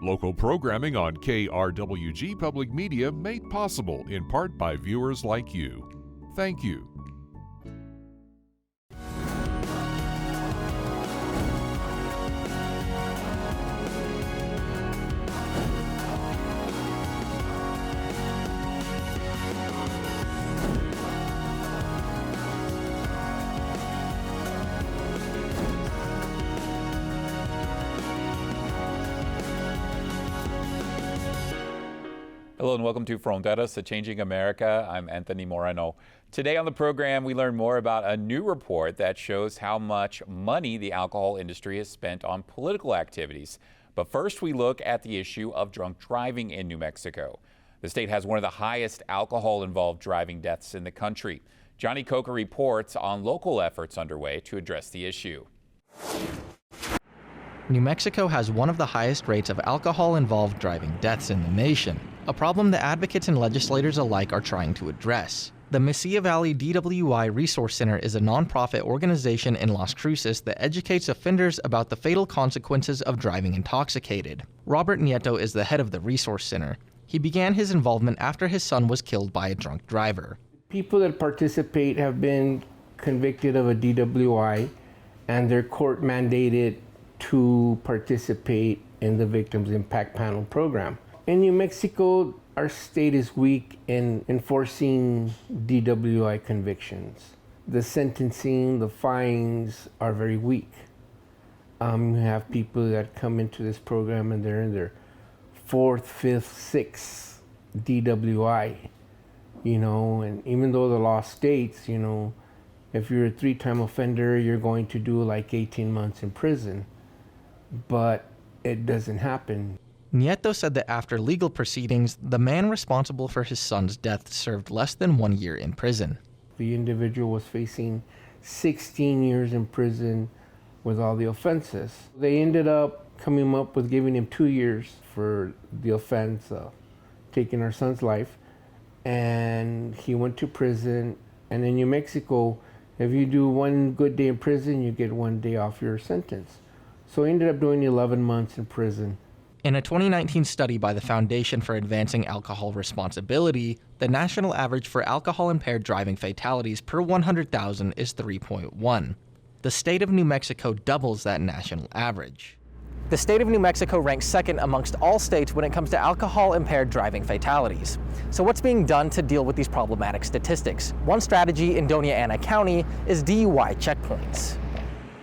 Local programming on KRWG Public Media made possible in part by viewers like you. Thank you. Hello and welcome to Fronteras, a Changing America. I'm Anthony Moreno. Today on the program, we learn more about a new report that shows how much money the alcohol industry has spent on political activities. But first, we look at the issue of drunk driving in New Mexico. The state has one of the highest alcohol-involved driving deaths in the country. Johnny Coker reports on local efforts underway to address the issue. New Mexico has one of the highest rates of alcohol-involved driving deaths in the nation, a problem that advocates and legislators alike are trying to address. The Mesilla Valley DWI Resource Center is a nonprofit organization in Las Cruces that educates offenders about the fatal consequences of driving intoxicated. Robert Nieto is the head of the Resource Center. He began his involvement after his son was killed by a drunk driver. People that participate have been convicted of a DWI and they're court mandated to participate in the Victims Impact Panel program. In New Mexico, our state is weak in enforcing DWI convictions. The sentencing, the fines are very weak. You have people that come into this program and they're in their 4th, 5th, 6th DWI, and even though the law states, if you're a 3-time offender, you're going to do like 18 months in prison. But it doesn't happen. Nieto said that after legal proceedings, the man responsible for his son's death served less than 1 year in prison. The individual was facing 16 years in prison with all the offenses. They ended up coming up with giving him 2 years for the offense of taking our son's life. And he went to prison. And in New Mexico, if you do 1 good day in prison, you get 1 day off your sentence. So he ended up doing 11 months in prison. In a 2019 study by the Foundation for Advancing Alcohol Responsibility, the national average for alcohol-impaired driving fatalities per 100,000 is 3.1. The state of New Mexico doubles that national average. The state of New Mexico ranks second amongst all states when it comes to alcohol-impaired driving fatalities. So what's being done to deal with these problematic statistics? One strategy in Doña Ana County is DUI checkpoints.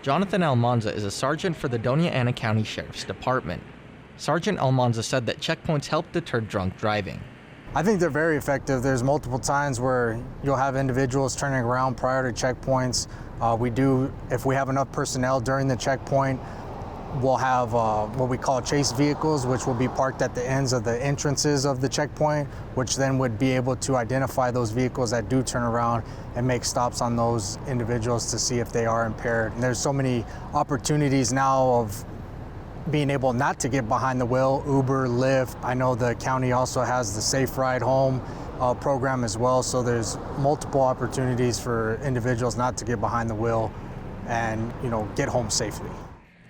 Jonathan Almanza is a sergeant for the Doña Ana County Sheriff's Department. Sergeant Almanza said that checkpoints help deter drunk driving. I think they're very effective. There's multiple times where you'll have individuals turning around prior to checkpoints. If we have enough personnel during the checkpoint, we'll have what we call chase vehicles, which will be parked at the ends of the entrances of the checkpoint, which then would be able to identify those vehicles that do turn around and make stops on those individuals to see if they are impaired. And there's so many opportunities now of being able not to get behind the wheel, Uber, Lyft. I know the county also has the Safe Ride Home program as well, so there's multiple opportunities for individuals not to get behind the wheel and get home safely.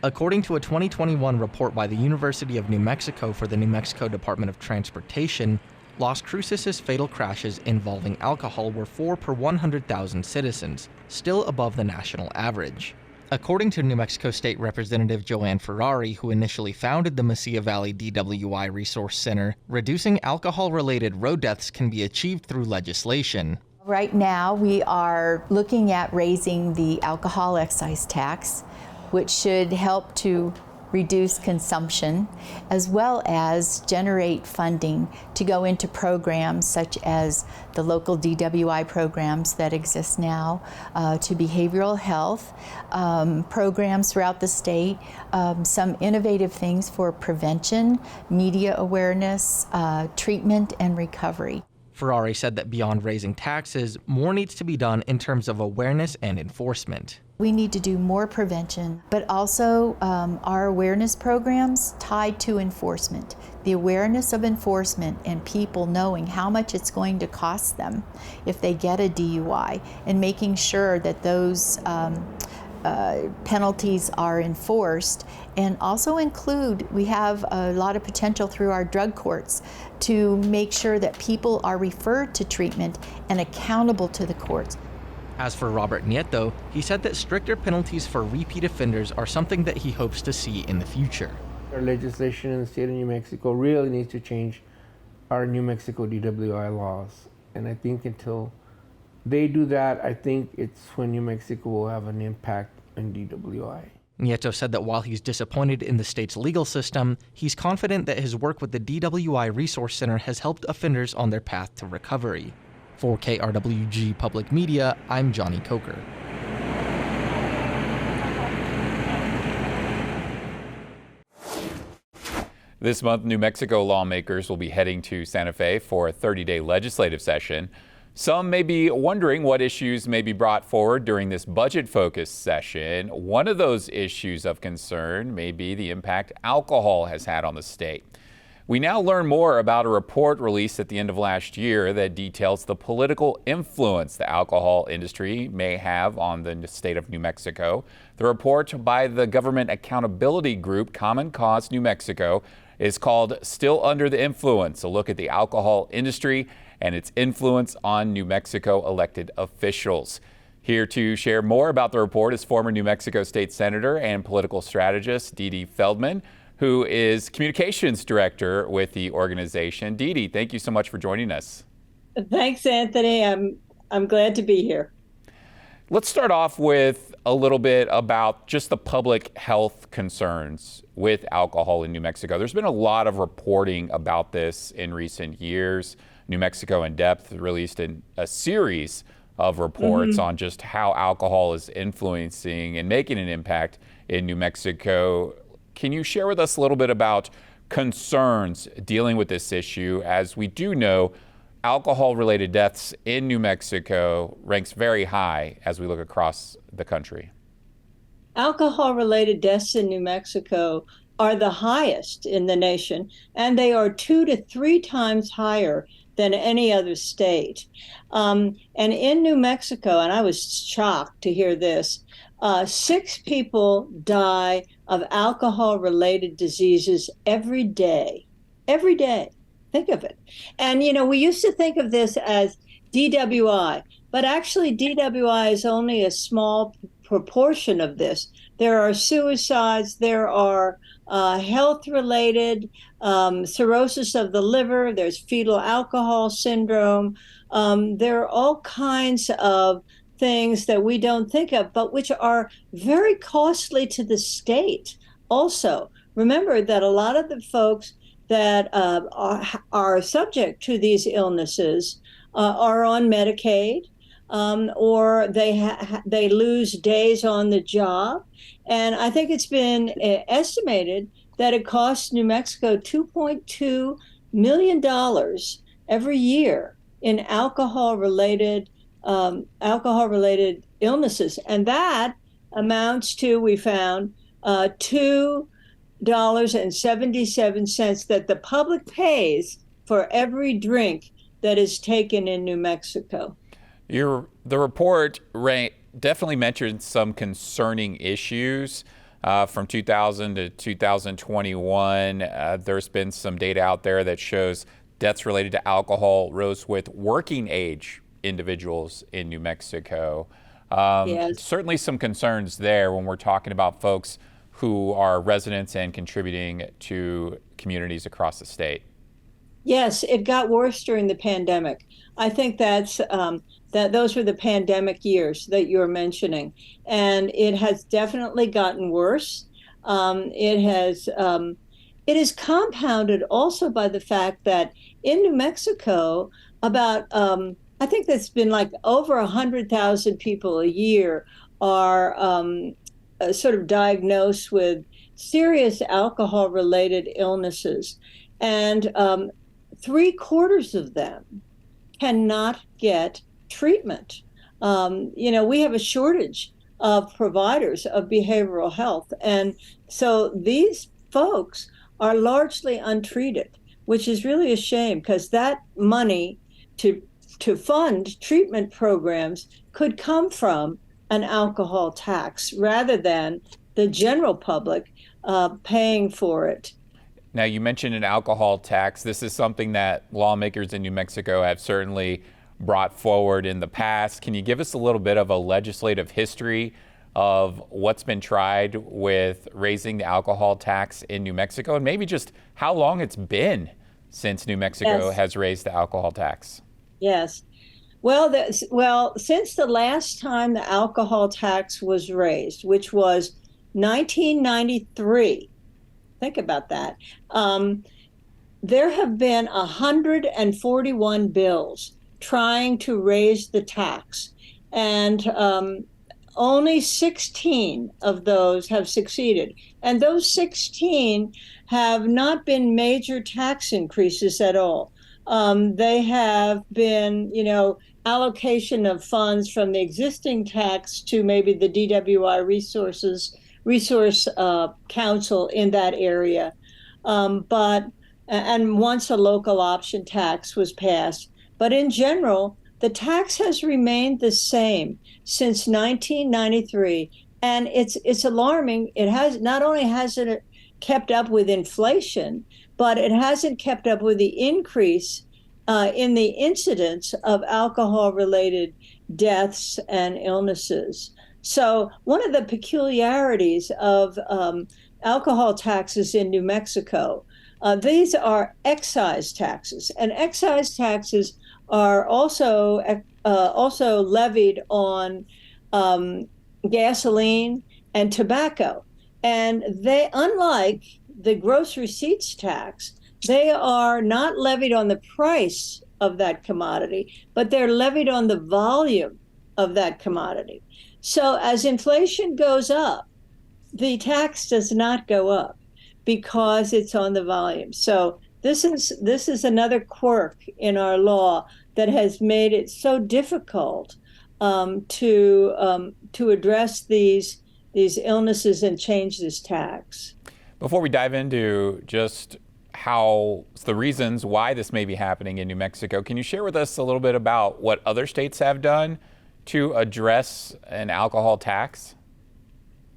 According to a 2021 report by the University of New Mexico for the New Mexico Department of Transportation, Las Cruces' fatal crashes involving alcohol were 4 per 100,000 citizens, still above the national average. According to New Mexico State Representative Joanne Ferrari, who initially founded the Mesilla Valley DWI Resource Center, reducing alcohol-related road deaths can be achieved through legislation. Right now, we are looking at raising the alcohol excise tax, which should help to reduce consumption, as well as generate funding to go into programs such as the local DWI programs that exist now, to behavioral health programs throughout the state, some innovative things for prevention, media awareness, treatment, and recovery. Ferrari said that beyond raising taxes, more needs to be done in terms of awareness and enforcement. We need to do more prevention, but also our awareness programs tied to enforcement. The awareness of enforcement and people knowing how much it's going to cost them if they get a DUI, and making sure that those penalties are enforced, and also include, we have a lot of potential through our drug courts to make sure that people are referred to treatment and accountable to the courts. As for Robert Nieto, he said that stricter penalties for repeat offenders are something that he hopes to see in the future. Our legislation in the state of New Mexico really needs to change our New Mexico DWI laws. And I think until they do that, I think it's when New Mexico will have an impact on DWI. Nieto said that while he's disappointed in the state's legal system, he's confident that his work with the DWI Resource Center has helped offenders on their path to recovery. For KRWG Public Media, I'm Johnny Coker. This month, New Mexico lawmakers will be heading to Santa Fe for a 30-day legislative session. Some may be wondering what issues may be brought forward during this budget-focused session. One of those issues of concern may be the impact alcohol has had on the state. We now learn more about a report released at the end of last year that details the political influence the alcohol industry may have on the state of New Mexico. The report by the government accountability group Common Cause New Mexico is called Still Under the Influence, a look at the alcohol industry and its influence on New Mexico elected officials. Here to share more about the report is former New Mexico State Senator and political strategist Dede Feldman, who is communications director with the organization. Dede, thank you so much for joining us. Thanks, Anthony. I'm glad to be here. Let's start off with a little bit about just the public health concerns with alcohol in New Mexico. There's been a lot of reporting about this in recent years. New Mexico in Depth released a series of reports on just how alcohol is influencing and making an impact in New Mexico. Can you share with us a little bit about concerns dealing with this issue? As we do know, alcohol-related deaths in New Mexico ranks very high as we look across the country. Alcohol-related deaths in New Mexico are the highest in the nation, and they are 2 to 3 times higher than any other state. And in New Mexico, and I was shocked to hear this, 6 people die of alcohol-related diseases every day. Every day. Think of it. And, we used to think of this as DWI, but actually DWI is only a small proportion of this. There are suicides, there are health-related cirrhosis of the liver, there's fetal alcohol syndrome. There are all kinds of things that we don't think of, but which are very costly to the state. Also, remember that a lot of the folks that are subject to these illnesses are on Medicaid, or they lose days on the job. And I think it's been estimated that it costs New Mexico $2.2 million every year in alcohol-related illnesses. And that amounts to, we found, $2.77 that the public pays for every drink that is taken in New Mexico. The report definitely mentioned some concerning issues. From 2000 to 2021, there's been some data out there that shows deaths related to alcohol rose with working age individuals in New Mexico. Yes. Certainly some concerns there when we're talking about folks who are residents and contributing to communities across the state. Yes, it got worse during the pandemic. I think that those were the pandemic years that you're mentioning, and it has definitely gotten worse. It is compounded also by the fact that in New Mexico, about I think there's been like over 100,000 people a year are sort of diagnosed with serious alcohol-related illnesses, and 3/4 of them cannot get treatment. We have a shortage of providers of behavioral health, and so these folks are largely untreated, which is really a shame, because that money to fund treatment programs could come from an alcohol tax rather than the general public paying for it. Now, you mentioned an alcohol tax. This is something that lawmakers in New Mexico have certainly brought forward in the past. Can you give us a little bit of a legislative history of what's been tried with raising the alcohol tax in New Mexico, and maybe just how long it's been since New Mexico has raised the alcohol tax? Yes. Well, since the last time the alcohol tax was raised, which was 1993, think about that. There have been 141 bills trying to raise the tax, and only 16 of those have succeeded. And those 16 have not been major tax increases at all. They have been, allocation of funds from the existing tax to maybe the DWI Resource Council in that area. And once a local option tax was passed. But in general, the tax has remained the same since 1993, and it's alarming. It has not only hasn't kept up with inflation, but it hasn't kept up with the increase in the incidence of alcohol-related deaths and illnesses. So one of the peculiarities of alcohol taxes in New Mexico, these are excise taxes, and excise taxes are also levied on gasoline and tobacco. And they, unlike the gross receipts tax, they are not levied on the price of that commodity, but they're levied on the volume of that commodity. So as inflation goes up, the tax does not go up because it's on the volume. So this is another quirk in our law that has made it so difficult to address these illnesses and change this tax. Before we dive into just how the reasons why this may be happening in New Mexico, can you share with us a little bit about what other states have done to address an alcohol tax?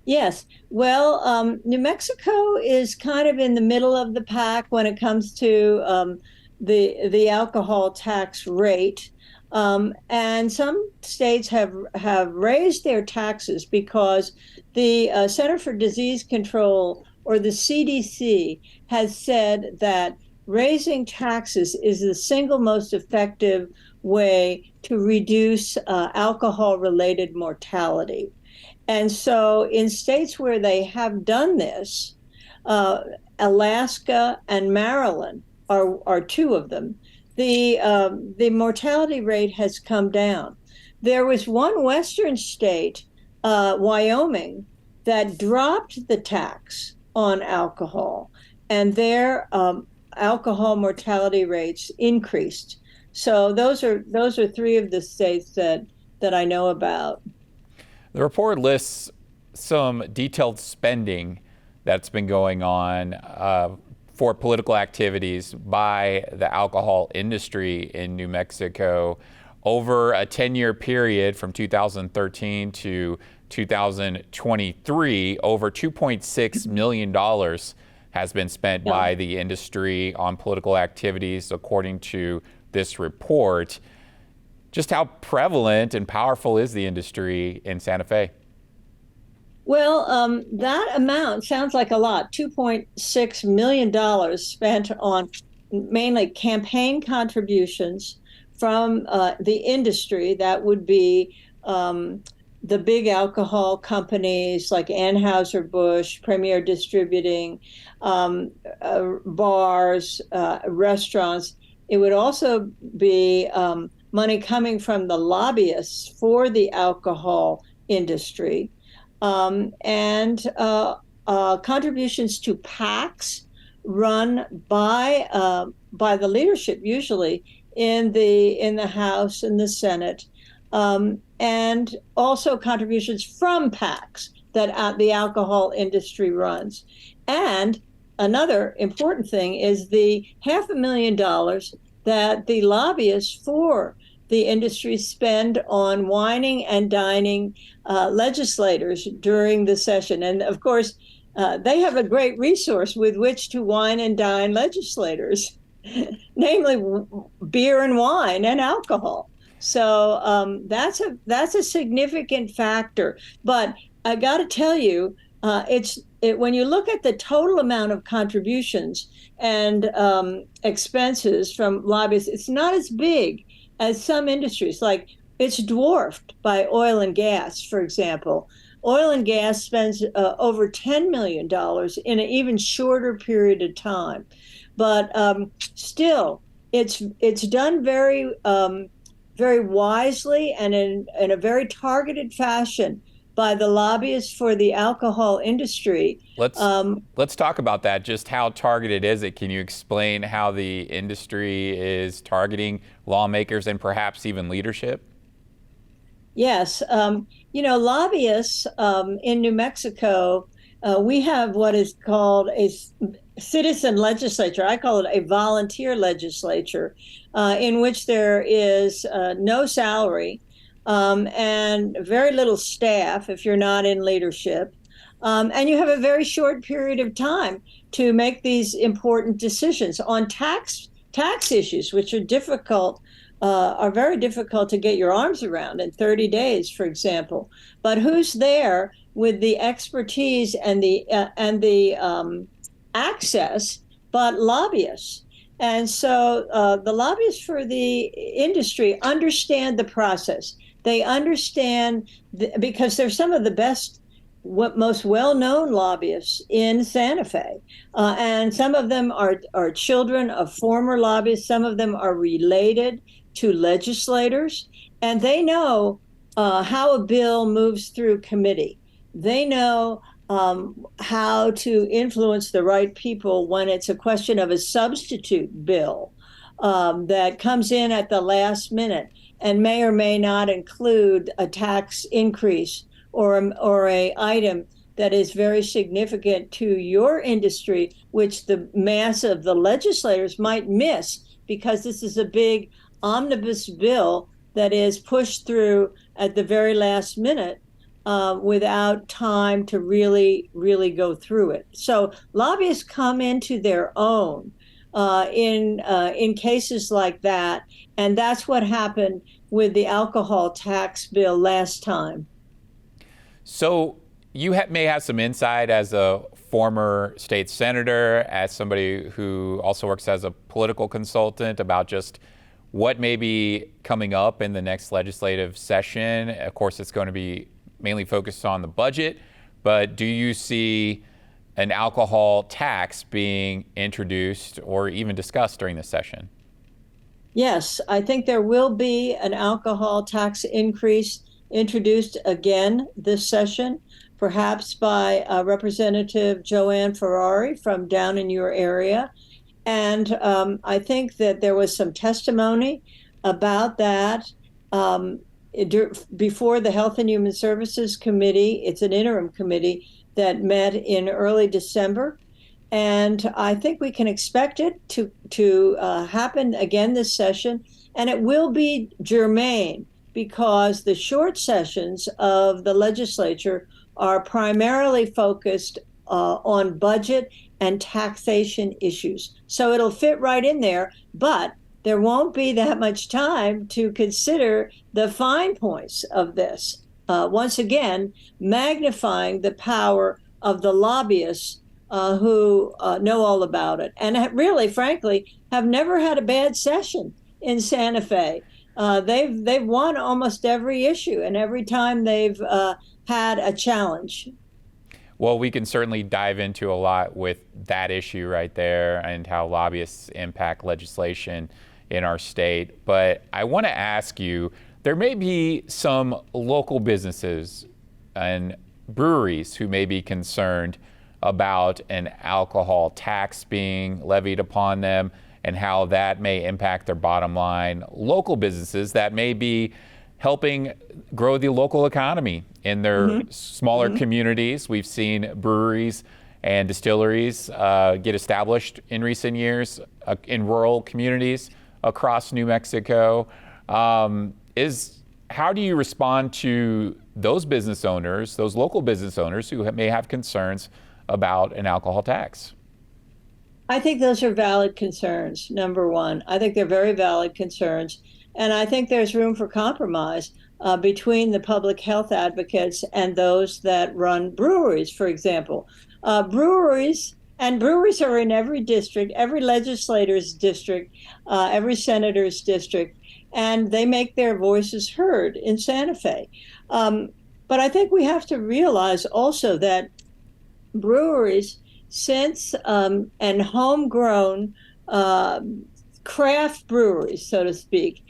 Yes. Well, New Mexico is kind of in the middle of the pack when it comes to the alcohol tax rate. And some states have raised their taxes because the Center for Disease Control, or the CDC, has said that raising taxes is the single most effective way to reduce alcohol-related mortality. And so in states where they have done this, Alaska and Maryland are two of them, the mortality rate has come down. There was one western state, Wyoming, that dropped the tax on alcohol, and their alcohol mortality rates increased. So those are three of the states that I know about. The report lists some detailed spending that's been going on for political activities by the alcohol industry in New Mexico over a 10-year period from 2013 to 2023. Over $2.6 million has been spent by the industry on political activities, according to this report. Just how prevalent and powerful is the industry in Santa Fe? Well, that amount sounds like a lot, $2.6 million spent on mainly campaign contributions from the industry. That would be the big alcohol companies like Anheuser-Busch, Premier Distributing, bars, restaurants. It would also be money coming from the lobbyists for the alcohol industry, and contributions to PACs run by the leadership, usually in the House and the Senate, and also contributions from PACs that the alcohol industry runs. And another important thing is the $500,000 that the lobbyists for the industry spend on wining and dining legislators during the session. And of course, they have a great resource with which to wine and dine legislators, namely beer and wine and alcohol. So that's a significant factor. But I got to tell you, when you look at the total amount of contributions and expenses from lobbyists, it's not as big as some industries. Like, it's dwarfed by oil and gas, for example. Oil and gas spends over $10 million in an even shorter period of time. But still, it's done very, very wisely and in a very targeted fashion by the lobbyists for the alcohol industry. Let's talk about that. Just how targeted is it? Can you explain how the industry is targeting lawmakers and perhaps even leadership? Yes. Lobbyists in New Mexico, we have what is called a citizen legislature. I call it a volunteer legislature, in which there is no salary. And very little staff if you're not in leadership. And you have a very short period of time to make these important decisions on tax issues, which are very difficult to get your arms around in 30 days, for example. But who's there with the expertise and the access but lobbyists? And so the lobbyists for the industry understand the process. They understand because they're some of the best, most well-known lobbyists in Santa Fe. And some of them are children of former lobbyists. Some of them are related to legislators. And they know how a bill moves through committee. They know how to influence the right people when it's a question of a substitute bill that comes in at the last minute and may or may not include a tax increase or a item that is very significant to your industry, which the mass of the legislators might miss because this is a big omnibus bill that is pushed through at the very last minute without time to really, really go through it. So lobbyists come into their own in cases like that. And that's what happened with the alcohol tax bill last time. So you may have some insight as a former state senator, as somebody who also works as a political consultant, about just what may be coming up in the next legislative session. Of course, it's going to be mainly focused on the budget, but do you see an alcohol tax being introduced or even discussed during this session? Yes, I think there will be an alcohol tax increase introduced again this session, perhaps by Representative Joanne Ferrari from down in your area. And I think that there was some testimony about that before the Health and Human Services Committee. It's an interim committee that met in early December. And I think we can expect it to happen again this session. And it will be germane because the short sessions of the legislature are primarily focused on budget and taxation issues. So it'll fit right in there, but there won't be that much time to consider the fine points of this. Once again, magnifying the power of the lobbyists who know all about it and really, frankly, have never had a bad session in Santa Fe. They've won almost every issue, and every time they've had a challenge. Well, we can certainly dive into a lot with that issue right there and how lobbyists impact legislation in our state. But I want to ask you, there may be some local businesses and breweries who may be concerned about an alcohol tax being levied upon them and how that may impact their bottom line. Local businesses that may be helping grow the local economy in their smaller communities. We've seen breweries and distilleries get established in recent years in rural communities across New Mexico. How do you respond to those business owners, those local business owners who may have concerns about an alcohol tax? I think those are valid concerns, number one. I think they're very valid concerns. And I think there's room for compromise between the public health advocates and those that run breweries, for example. Breweries are in every district, every legislator's district, every senator's district, and they make their voices heard in Santa Fe. But I think we have to realize also that breweries, since and homegrown craft breweries, so to speak,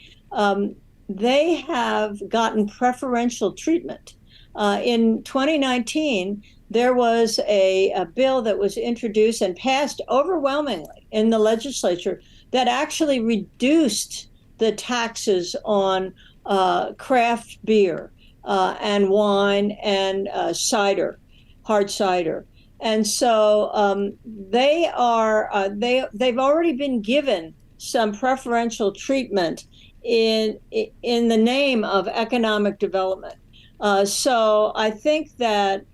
they have gotten preferential treatment. In 2019, there was a bill that was introduced and passed overwhelmingly in the legislature that actually reduced the taxes on craft beer and wine and cider, hard cider. And so they've already been given some preferential treatment in the name of economic development. So I think that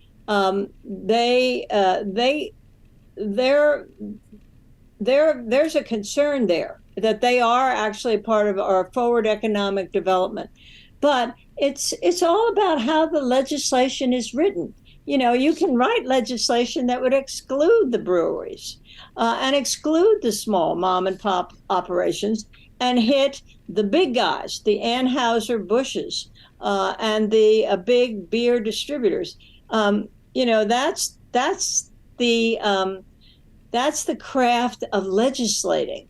there's a concern there that they are actually part of our forward economic development. But it's all about how the legislation is written. You know, you can write legislation that would exclude the breweries and exclude the small mom and pop operations and hit the big guys, the Anheuser-Busch's and the big beer distributors. You know, that's the craft of legislating,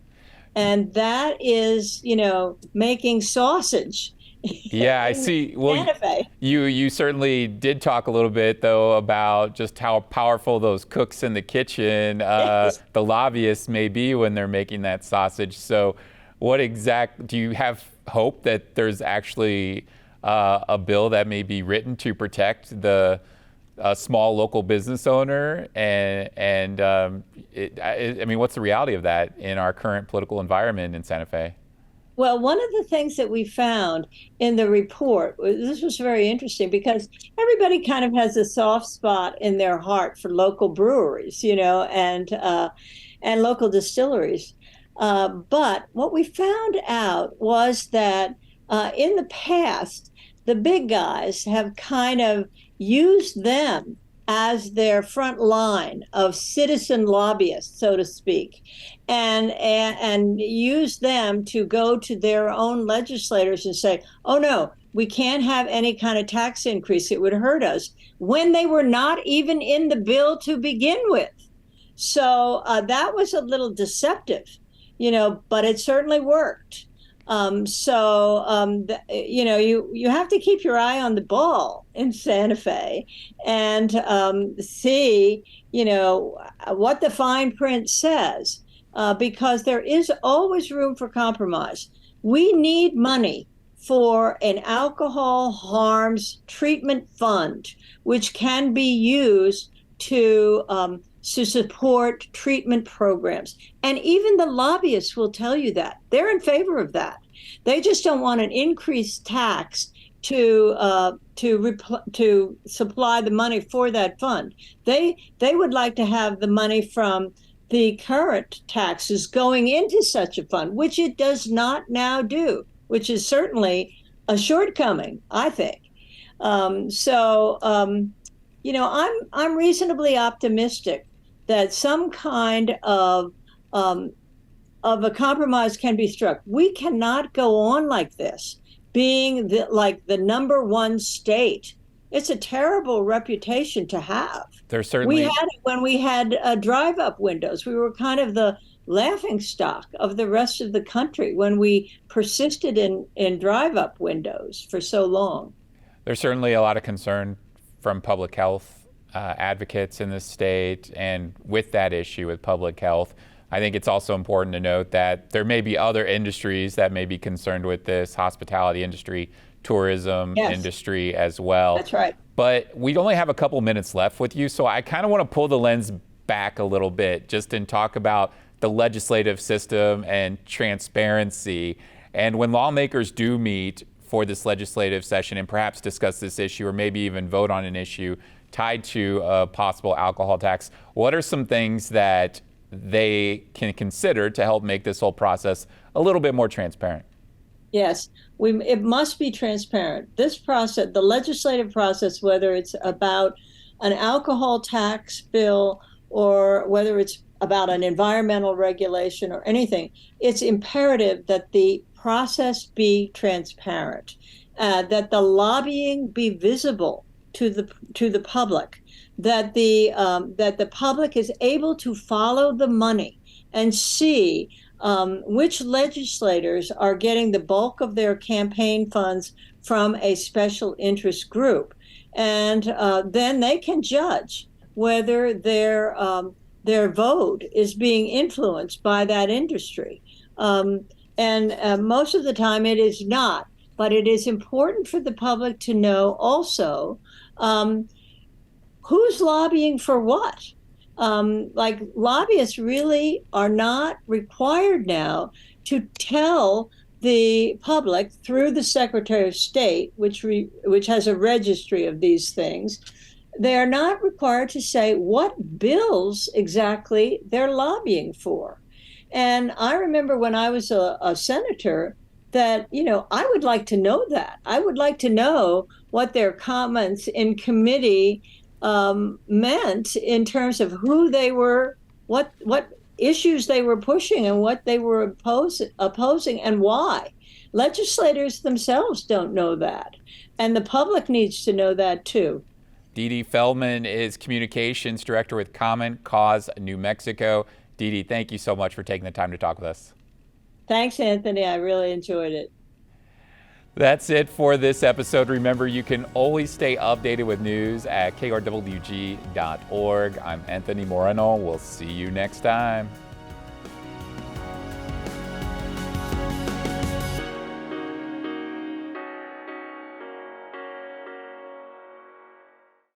and that is, you know, making sausage. Yeah, I see. Well, you certainly did talk a little bit, though, about just how powerful those cooks in the kitchen, the lobbyists may be when they're making that sausage. So do you have hope that there's actually a bill that may be written to protect the small local business owner? I mean, what's the reality of that in our current political environment in Santa Fe? Well, one of the things that we found in the report, this was very interesting because everybody kind of has a soft spot in their heart for local breweries, you know, and local distilleries. But what we found out was that in the past, the big guys have kind of used them as their front line of citizen lobbyists, so to speak, and use them to go to their own legislators and say, oh no, we can't have any kind of tax increase, it would hurt us, when they were not even in the bill to begin with. So that was a little deceptive, you know, but it certainly worked. You know, you have to keep your eye on the ball in Santa Fe and see, you know, what the fine print says, because there is always room for compromise. We need money for an alcohol harms treatment fund, which can be used to support treatment programs. And even the lobbyists will tell you that. They're in favor of that. They just don't want an increased tax to supply the money for that fund. They would like to have the money from the current taxes going into such a fund, which it does not now do, which is certainly a shortcoming, I think. You know, I'm reasonably optimistic that some kind of a compromise can be struck. We cannot go on like this, being the number one state. It's a terrible reputation to have. There's certainly. We had it when we had drive-up windows. We were kind of the laughing stock of the rest of the country when we persisted in drive-up windows for so long. There's certainly a lot of concern from public health advocates in the state, and with that issue with public health, I think it's also important to note that there may be other industries that may be concerned with this, hospitality industry, tourism industry as well. That's right. But we only have a couple minutes left with you, so I kind of want to pull the lens back a little bit just and talk about the legislative system and transparency. And when lawmakers do meet for this legislative session and perhaps discuss this issue or maybe even vote on an issue tied to a possible alcohol tax, what are some things that they can consider to help make this whole process a little bit more transparent? Yes, it must be transparent. This process, the legislative process, whether it's about an alcohol tax bill or whether it's about an environmental regulation or anything, it's imperative that the process be transparent, that the lobbying be visible to the public, that the public is able to follow the money and see which legislators are getting the bulk of their campaign funds from a special interest group, and then they can judge whether their vote is being influenced by that industry. And most of the time it is not, but it is important for the public to know also who's lobbying for what. Like lobbyists really are not required now to tell the public through the Secretary of State, which has a registry of these things. They are not required to say what bills exactly they're lobbying for. And I remember when I was a senator that, I would like to know that. I would like to know what their comments in committee meant in terms of who they were, what issues they were pushing and what they were opposing and why. Legislators themselves don't know that. And the public needs to know that too. Dede Feldman is Communications Director with Common Cause New Mexico. Dede, thank you so much for taking the time to talk with us. Thanks, Anthony. I really enjoyed it. That's it for this episode. Remember, you can always stay updated with news at krwg.org. I'm Anthony Moreno. We'll see you next time.